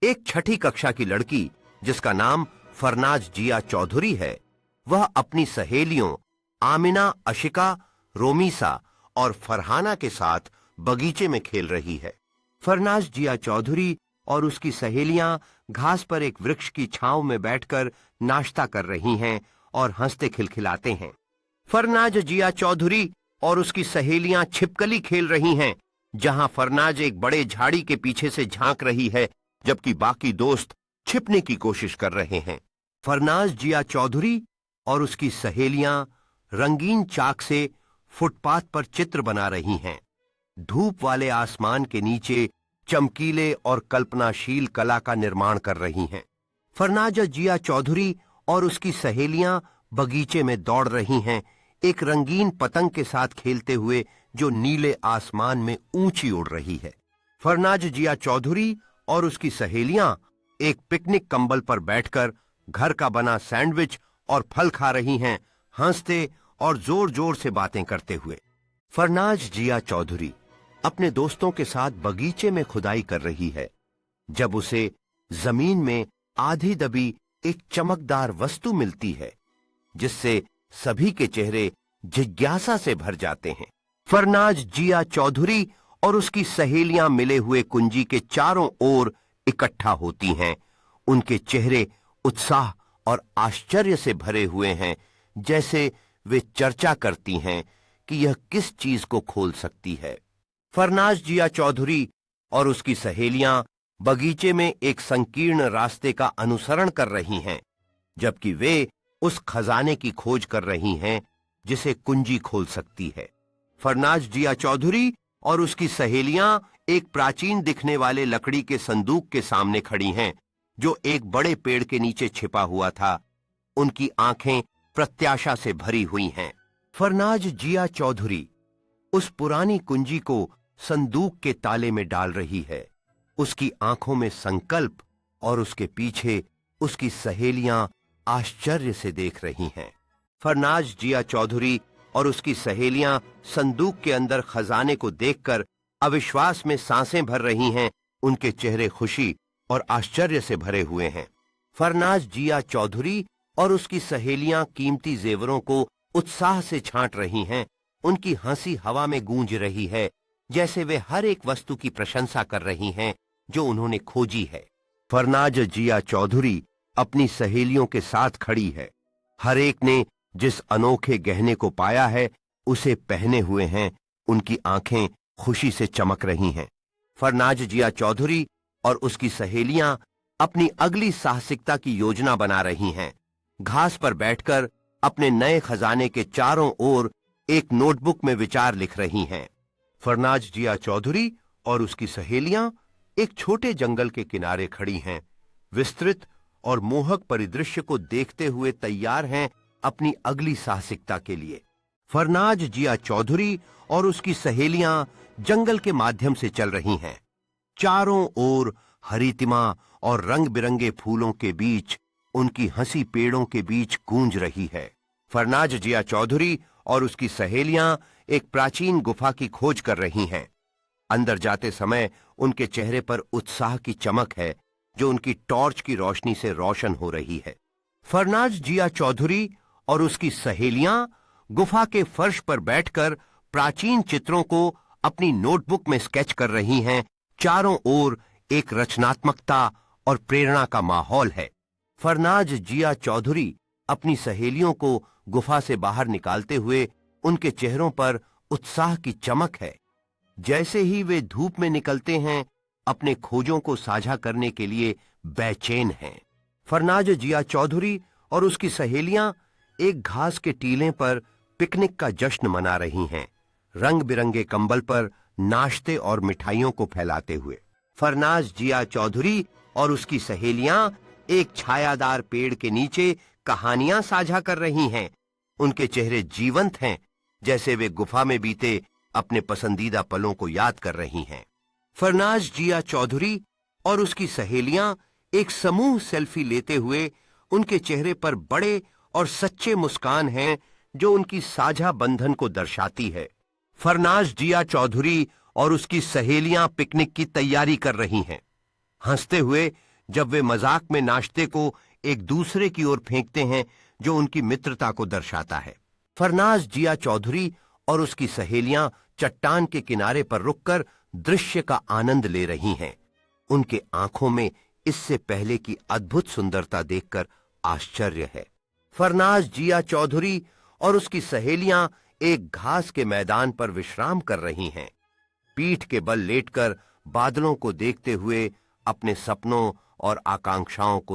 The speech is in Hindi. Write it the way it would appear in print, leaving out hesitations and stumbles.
एक छठी कक्षा की लड़की जिसका नाम फरनाज जिया चौधरी है, वह अपनी सहेलियों आमिना, अशिका, रोमीसा और फरहाना के साथ बगीचे में खेल रही है। फरनाज जिया चौधरी और उसकी सहेलियां घास पर एक वृक्ष की छांव में बैठकर नाश्ता कर रही हैं और हंसते खिलखिलाते हैं। फरनाज जिया चौधरी और उसकी सहेलियां छिपकली खेल रही हैं, जहां फरनाज एक बड़े झाड़ी के पीछे से झांक रही है, जबकि बाकी दोस्त छिपने की कोशिश कर रहे हैं। फरनाज जिया चौधरी और उसकी सहेलियां रंगीन चाक से फुटपाथ पर चित्र बना रही हैं। धूप वाले आसमान के नीचे चमकीले और कल्पनाशील कला का निर्माण कर रही हैं। फरनाज जिया चौधरी और उसकी सहेलियां बगीचे में दौड़ रही हैं, एक रंगीन पतंग के साथ खेलते हुए जो नीले आसमान में ऊंची उड़ रही है। फरनाज जिया चौधरी और उसकी सहेलियां एक पिकनिक कंबल पर बैठकर घर का बना सैंडविच और फल खा रही हैं, हंसते और जोर जोर से बातें करते हुए। फरनाज जिया चौधरी अपने दोस्तों के साथ बगीचे में खुदाई कर रही है, जब उसे जमीन में आधी दबी एक चमकदार वस्तु मिलती है, जिससे सभी के चेहरे जिज्ञासा से भर जाते हैं। फरनाज जिया चौधरी और उसकी सहेलियां मिले हुए कुंजी के चारों ओर इकट्ठा होती हैं। उनके चेहरे उत्साह और आश्चर्य से भरे हुए हैं, जैसे वे चर्चा करती हैं कि यह किस चीज को खोल सकती है। फरनाज जिया चौधरी और उसकी सहेलियां बगीचे में एक संकीर्ण रास्ते का अनुसरण कर रही हैं, जबकि वे उस खजाने की खोज कर रही हैं जिसे कुंजी खोल सकती है। फरनाज जिया चौधरी और उसकी सहेलियां एक प्राचीन दिखने वाले लकड़ी के संदूक के सामने खड़ी हैं, जो एक बड़े पेड़ के नीचे छिपा हुआ था। उनकी आंखें प्रत्याशा से भरी हुई हैं। फरनाज जिया चौधरी उस पुरानी कुंजी को संदूक के ताले में डाल रही है। उसकी आंखों में संकल्प और उसके पीछे उसकी सहेलियां आश्चर्य से देख रही हैं। फरनाज जिया चौधरी और उसकी सहेलियां संदूक के अंदर खजाने को देखकर अविश्वास में सांसें भर रही हैं। उनके चेहरे खुशी और आश्चर्य से भरे हुए हैं। फरनाज जिया चौधरी और उसकी सहेलियां कीमती जेवरों को उत्साह से छांट रही हैं। उनकी हंसी हवा में गूंज रही है, जैसे वे हर एक वस्तु की प्रशंसा कर रही हैं जो उन्होंने खोजी है। फरनाज जिया चौधरी अपनी सहेलियों के साथ खड़ी है। हर एक ने जिस अनोखे गहने को पाया है उसे पहने हुए हैं। उनकी आंखें खुशी से चमक रही हैं। फरनाज जिया चौधरी और उसकी सहेलियां अपनी अगली साहसिकता की योजना बना रही हैं। घास पर बैठकर अपने नए खजाने के चारों ओर एक नोटबुक में विचार लिख रही हैं। फरनाज जिया चौधरी और उसकी सहेलियां एक छोटे जंगल के किनारे खड़ी हैं, विस्तृत और मोहक परिदृश्य को देखते हुए तैयार हैं अपनी अगली साहसिकता के लिए। फरनाज जिया चौधरी और उसकी सहेलियां जंगल के माध्यम से चल रही हैं। चारों ओर हरितिमा और रंग बिरंगे फूलों के बीच उनकी हंसी पेड़ों के बीच गूंज रही है। फरनाज जिया चौधरी और उसकी सहेलियां एक प्राचीन गुफा की खोज कर रही हैं। अंदर जाते समय उनके चेहरे पर उत्साह की चमक है, जो उनकी टॉर्च की रोशनी से रोशन हो रही है। फरनाज जिया चौधरी और उसकी सहेलियां गुफा के फर्श पर बैठकर प्राचीन चित्रों को अपनी नोटबुक में स्केच कर रही हैं। चारों ओर एक रचनात्मकता और प्रेरणा का माहौल है। फरनाज जिया चौधरी अपनी सहेलियों को गुफा से बाहर निकालते हुए उनके चेहरों पर उत्साह की चमक है। जैसे ही वे धूप में निकलते हैं, अपने खोजों को साझा करने के लिए बेचैन हैं। फरनाज जिया चौधरी और उसकी सहेलियां एक घास के टीले पर पिकनिक का जश्न मना रही हैं, रंग बिरंगे कंबल पर नाश्ते और मिठाइयों को फैलाते हुए। फरनाज जिया चौधरी और उसकी सहेलियां एक छायादार पेड़ के नीचे कहानियां साझा कर रही हैं। उनके चेहरे जीवंत हैं, जैसे वे गुफा में बीते अपने पसंदीदा पलों को याद कर रही हैं। फरनाज जिया चौधरी और उसकी सहेलियां एक समूह सेल्फी लेते हुए उनके चेहरे पर बड़े और सच्चे मुस्कान हैं, जो उनकी साझा बंधन को दर्शाती है। फरनाज जिया चौधरी और उसकी सहेलियां पिकनिक की तैयारी कर रही हैं। हंसते हुए जब वे मजाक में नाश्ते को एक दूसरे की ओर फेंकते हैं, जो उनकी मित्रता को दर्शाता है। फरनाज जिया चौधरी और उसकी सहेलियां चट्टान के किनारे पर रुककर दृश्य का आनंद ले रही हैं। उनके आंखों में इससे पहले की अद्भुत सुंदरता देखकर आश्चर्य है। फरनाज जिया चौधरी और उसकी सहेलियां एक घास के मैदान पर विश्राम कर रही हैं, पीठ के बल लेटकर बादलों को देखते हुए अपने सपनों और आकांक्षाओं को